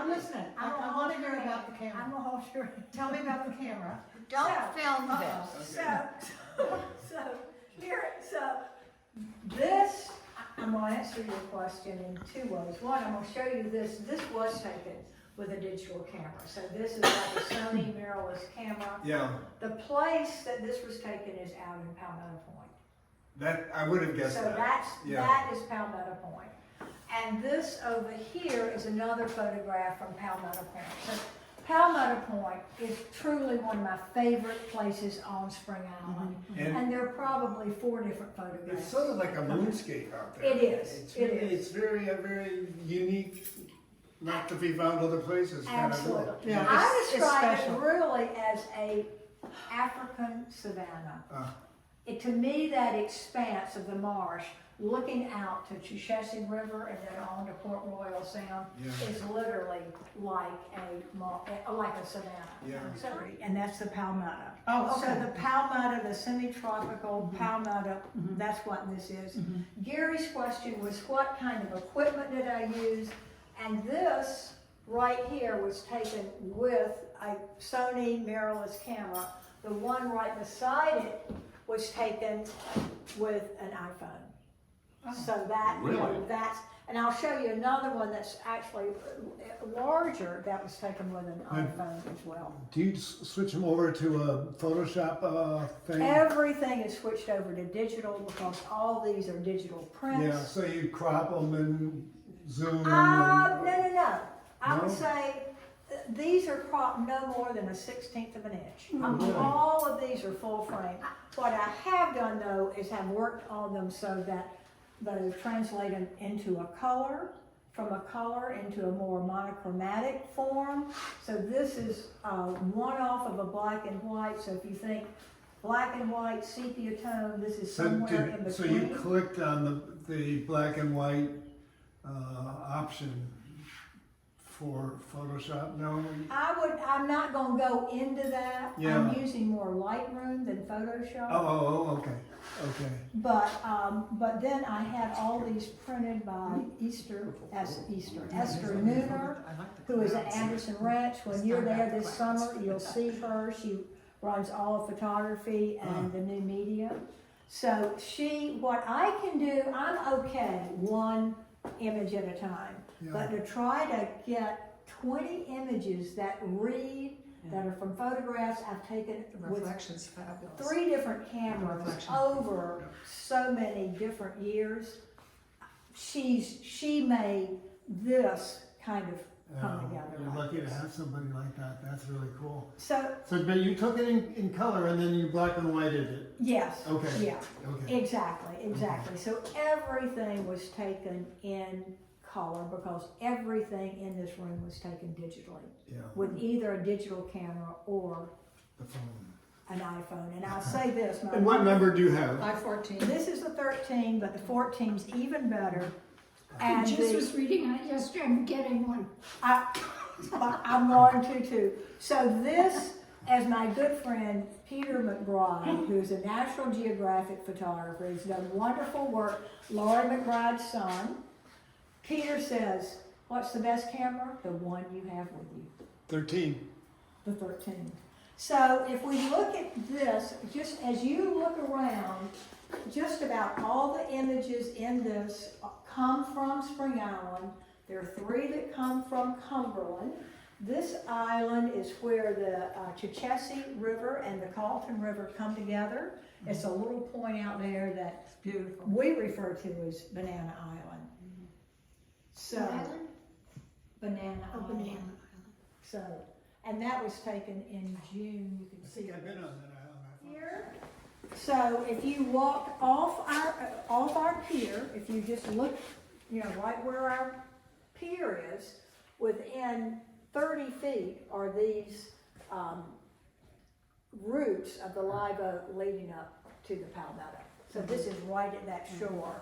I'm listening. I want to hear about the camera. I'm gonna hold your hand. Tell me about the camera. Don't film this. This, I'm gonna answer your question in two ways. One, I'm gonna show you this. This was taken with a digital camera. So this is like a Sony mirrorless camera. Yeah, The place that this was taken is out in Palmetto Point. that, I would have guessed So that. that is Palmetto Point. And this over here is another photograph from Palmetto Point. So Palmetto Point is truly one of my favorite places on Spring Island. And there are probably 4 different photographs. It's sort of like a moonscape out there. It is, It's it really, is. It's very, very unique, not to be found other places kind of Absolutely. look. Yeah. I It's describe it special. really as a African savanna. To me, that expanse of the marsh, looking out to Cheshire River and then on to Port Royal Sound, Yeah. is literally like a savanna. Yeah. And that's the Palmetto. Oh, So okay. the Palmetto, the semi-tropical Palmetto, that's what this is. Gary's question was, what kind of equipment did I use? And this right here was taken with a Sony mirrorless camera. The one right beside it was taken with an iPhone. So that, you know, Really? that's, and I'll show you another one that's actually larger that was taken with an iPhone as well. Do you switch them over to a Photoshop thing? Everything is switched over to digital because all these are digital prints. Yeah, so you crop them and zoom them. No. I would No? say these are cropped no more than a 1/16 of an inch. Really? All of these are full frame. What I have done though is have worked on them so that they translate them into a color, from a color into a more monochromatic form. So this is one off of a black and white. So if you think black and white, sepia tone, this is somewhere in between. So you clicked on the black and white option for Photoshop? No? I'm not gonna go into that. Yeah. I'm using more Lightroom than Photoshop. Okay. But then I had all these printed by Esther Nooner, who is at Anderson Ranch. When you're there this summer, you'll see her. She runs all photography and the new media. So what I can do, I'm okay, one image at a time. Yeah. But to try to get 20 images that read, that are from photographs I've taken with Reflection's fabulous. 3 different cameras Reflection. over so many different years. She made this kind of come together. You're like lucky to this. have somebody like that. That's really cool. So, But you took it in color and then you black and whited it. yes, Okay. yeah, Okay. exactly. So everything was taken in color because everything in this room was taken digitally Yeah. with either a digital camera or The phone. an iPhone. And I'll say this, And what number do you have? I-14. this is the 13, but the 14's even better. I And just the- was reading on it yesterday, I'm getting one. I'm going to too. So this, as my good friend Peter McBride, who's a National Geographic photographer, he's done wonderful work, Laurie McBride's son. Peter says, what's the best camera? The one you have with you, 13. the 13. So if we look at this, just as you look around, just about all the images in this come from Spring Island. There are 3 that come from Cumberland. This island is where the Cheshire River and the Carleton River come together. It's a little point out there that Beautiful. we refer to as Banana Island. So, Island? Banana Oh, Island. banana. So, and that was taken in June, you can see. I've been on that island. Here. So if you walk off our pier, if you just look, right where our pier is, within 30 feet are these routes of the live oak leading up to the Palmetto. So this is right at that shore.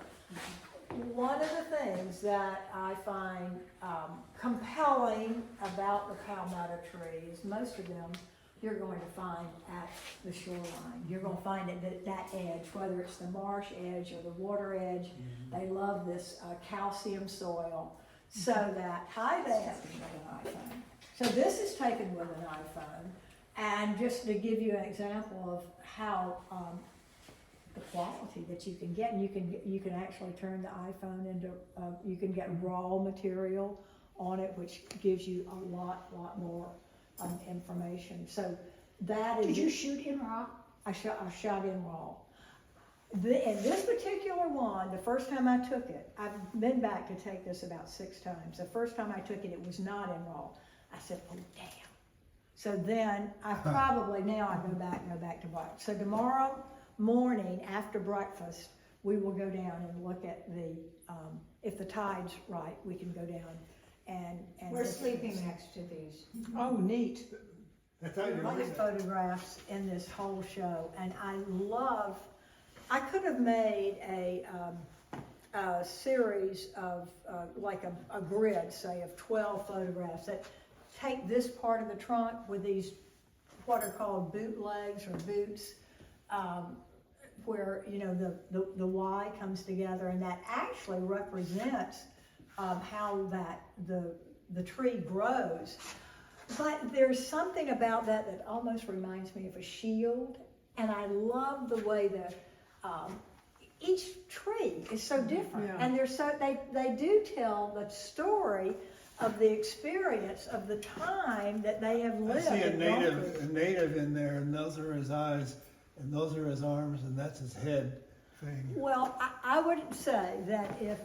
One of the things that I find compelling about the Palmetto trees, most of them you're going to find at the shoreline. You're going to find it at that edge, whether it's the marsh edge or the water edge. They love this calcium soil. So that high band is with an iPhone. So this is taken with an iPhone. And just to give you an example of how the quality that you can get, and you can actually turn the iPhone into, you can get raw material on it, which gives you a lot more information. So that is. Did you shoot in raw? I shot in raw. In this particular one, the first time I took it, I've been back to take this about 6 times. The first time I took it, it was not in raw. I said, oh damn. So then I probably, now I go back to black. So tomorrow morning after breakfast, we will go down and look at the, if the tide's right, we can go down and. We're sleeping next to these. Oh, neat. I thought you were Lot of photographs in this whole show, and I could have made a series of, like a grid, say, of 12 photographs that take this part of the trunk with these, what are called bootlegs or boots, where, you know, the Y comes together, and that actually represents how the tree grows. But there's something about that almost reminds me of a shield, and I love the way that each tree is so different, Yeah. and they do tell the story of the experience of the time that they have I lived. see a and gone native through. in there, and those are his eyes, and those are his arms, and that's his head thing. Well, I would say that if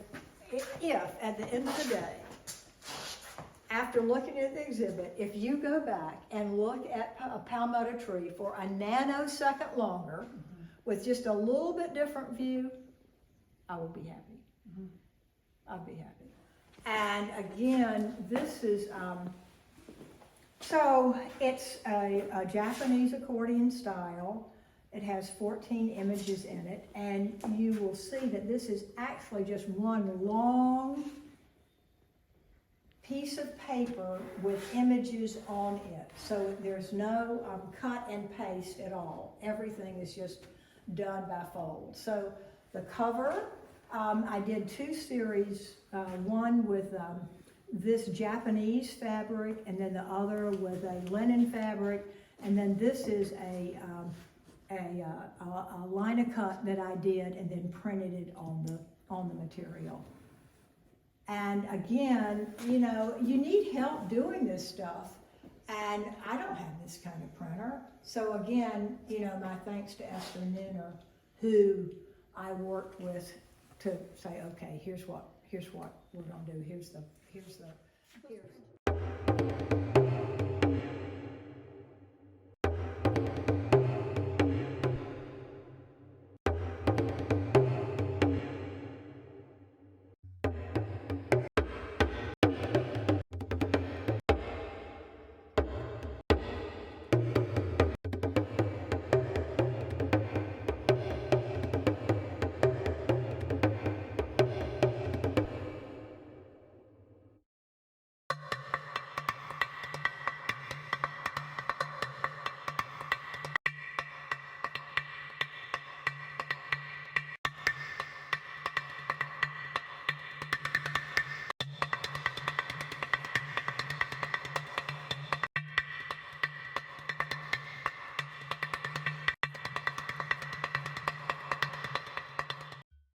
at the end of the day, after looking at the exhibit, if you go back and look at a palmetto tree for a nanosecond longer, with just a little bit different view, I will be happy. I'll be happy. And again, this is, so it's a Japanese accordion style. It has 14 images in it, and you will see that this is actually just one long piece of paper with images on it. So there's no cut and paste at all. Everything is just done by fold. So the cover, I did 2 series, one with this Japanese fabric, and then the other with a linen fabric, and then this is a liner cut that I did and then printed it on the material. And again, you know, you need help doing this stuff, and I don't have this kind of printer. So again, you know, my thanks to Esther Ninner, who I worked with to say, okay, here's what we're gonna do. Here's the